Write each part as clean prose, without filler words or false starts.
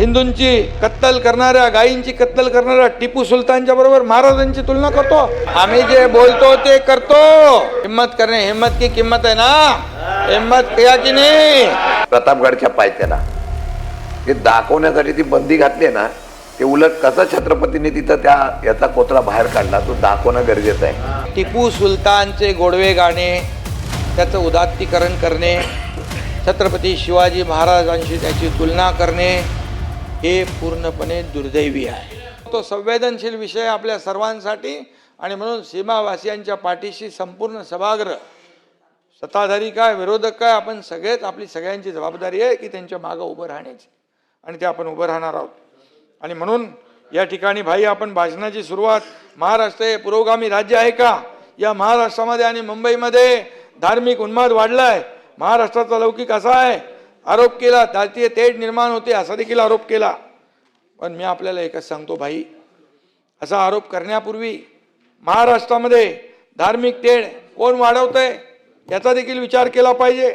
हिंदूंची कत्तल करणाऱ्या, गायींची कत्तल करणाऱ्या टिपू सुलतानच्या बरोबर महाराजांची तुलना करतो। आम्ही जे बोलतो ते करतो। हिम्मत करणे, हिम्मत की किंमत आहे ना, हिम्मत किया की नाही। प्रतापगडच्या पायथ्याला हे दाखवण्यासाठी ती बंदी घातली ना, ते उलट कसं छत्रपतींनी तिथं त्या याचा कोथळा बाहेर काढला तो दाखवणं गरजेचं आहे। टिपू सुलतानचे गोडवे गाणे, त्याचं उदात्तीकरण करणे, छत्रपती शिवाजी महाराजांशी त्याची तुलना करणे हे पूर्णपणे दुर्दैवी आहे। तो संवेदनशील विषय आपल्या सर्वांसाठी आणि म्हणून सीमावासियांच्या पाठीशी संपूर्ण सभागृह, सत्ताधारी काय विरोधक काय, आपण सगळेच, आपली सगळ्यांची जबाबदारी आहे की त्यांच्या मागं उभं राहण्याची, आणि ते आपण उभं राहणार आहोत। आणि म्हणून या ठिकाणी भाई, आपण भाषणाची सुरुवात, महाराष्ट्र हे पुरोगामी राज्य आहे का, या महाराष्ट्रामध्ये आणि मुंबईमध्ये धार्मिक उन्माद वाढलाय, महाराष्ट्राचा लौकिक असा आहे, आरोप केला, जातीय तेढ निर्माण होते असा देखील आरोप केला। पण मी आपल्याला एकच सांगतो भाई, असा आरोप करण्यापूर्वी महाराष्ट्रामध्ये धार्मिक तेढ कोण वाढवतंय याचा देखील विचार केला पाहिजे,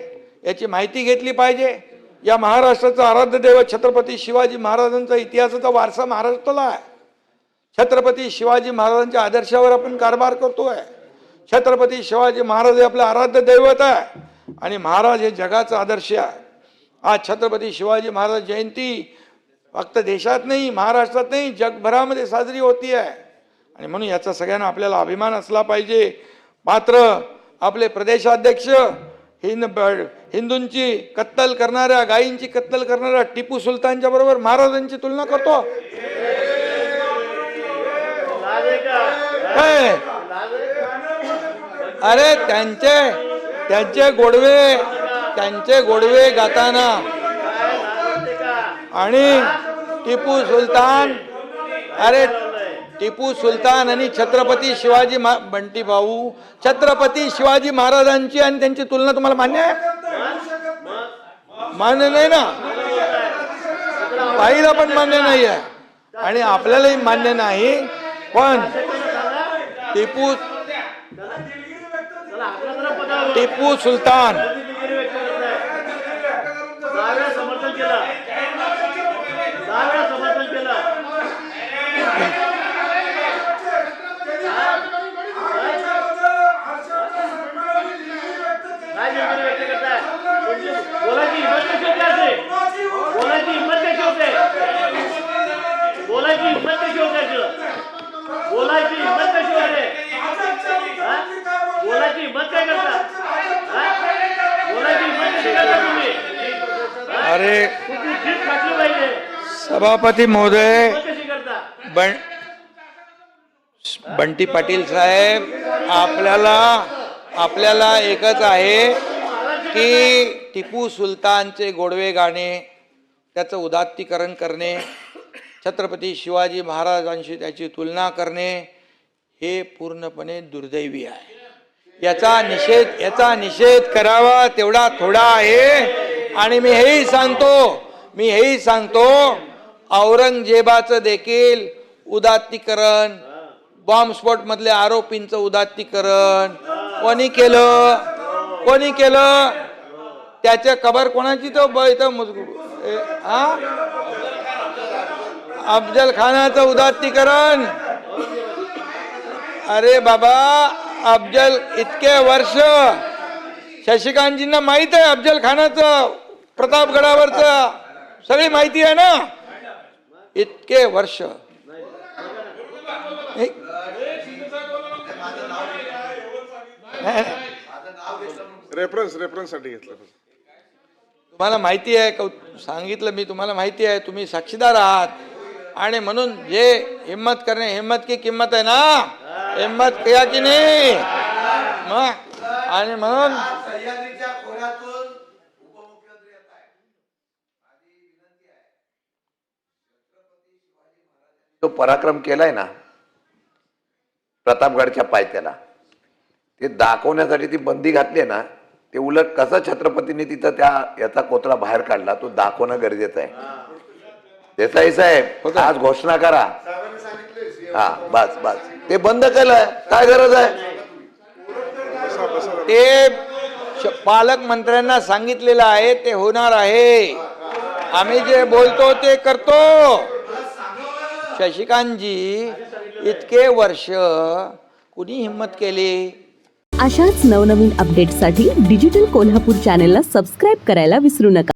याची माहिती घेतली पाहिजे। या महाराष्ट्राचा आराध्य दैवत छत्रपती शिवाजी महाराजांचा इतिहासाचा वारसा महाराष्ट्राला आहे। छत्रपती शिवाजी महाराजांच्या आदर्शावर आपण कारभार करतोय। छत्रपती शिवाजी महाराज हे आपलं आराध्य दैवत आहे आणि महाराज हे जगाचा आदर्श आहे। आज छत्रपती शिवाजी महाराज जयंती फक्त देशात नाही, महाराष्ट्रात नाही, जगभरामध्ये साजरी होती आहे, आणि म्हणून याचा सगळ्यांना आपल्याला अभिमान असला पाहिजे। मात्र आपले प्रदेशाध्यक्ष हिंदूंची कत्तल करणाऱ्या, गायींची कत्तल करणाऱ्या टिपू सुलतानच्या बरोबर महाराजांची तुलना करतो। अरे त्यांचे गोडवे गाताना आणि टिपू सुलतान आणि छत्रपती शिवाजी बंटी भाऊ, छत्रपती शिवाजी महाराजांची आणि त्यांची तुलना तुम्हाला मान्य आहे? मान्य नाही ना, बाईला पण मान्य नाही आहे आणि आपल्यालाही मान्य नाही। पण टिपू सुलतान अरे सभापती महोदय, बंटी पाटील साहेब, आपल्याला एकच आहे की टिपू सुलतानचे गोडवे गाणे, त्याचं उदात्तीकरण करणे, छत्रपती शिवाजी महाराजांशी त्याची तुलना करणे हे पूर्णपणे दुर्दैवी आहे। याचा निषेध करावा तेवढा थोडा आहे। आणि मी हेही सांगतो औरंगजेबाचं देखील उदात्तीकरण, बॉम्बस्फोट मधले आरोपींचं उदात्तीकरण कोणी केलं? त्याच्या कबर कोणाची? तो अफजल खानाचं उदात्तीकरण। अरे बाबा, अफजल इतके वर्ष, शशिकांतजींना माहित आहे अफजल खानाचं प्रतापगडावरचं, सगळी माहिती आहे ना, इतके वर्ष। रेफरन्स साठी घेतलं। तुम्हाला माहिती आहे, सांगितलं मी, तुम्हाला माहिती आहे, तुम्ही साक्षीदार आहात, आणि म्हणून जे हिम्मत करणे, हिम्मत की किंमत आहे ना, हिम्मत किया की नाही। आणि म्हणून तो पराक्रम केलाय ना प्रतापगडच्या पायथ्याला, ते दाखवण्यासाठी ती बंदी घातली ना, ते उलट कसं छत्रपतींनी तिथं त्या याचा कोथळा बाहेर काढला तो दाखवणं गरजेचं आहे। देसाई साहेब, आज घोषणा करा, हा बस ते बंद केलंय, काय गरज आहे? ते पालकमंत्र्यांना सांगितलेलं आहे, ते होणार आहे। आम्ही जे बोलतो ते करतो. शशिकांतजी, इतके वर्ष कुणी हिम्मत केली? अशाच नवनवीन अपडेट्ससाठी डिजिटल कोल्हापूर चॅनेलला सबस्क्राईब करायला विसरू नका.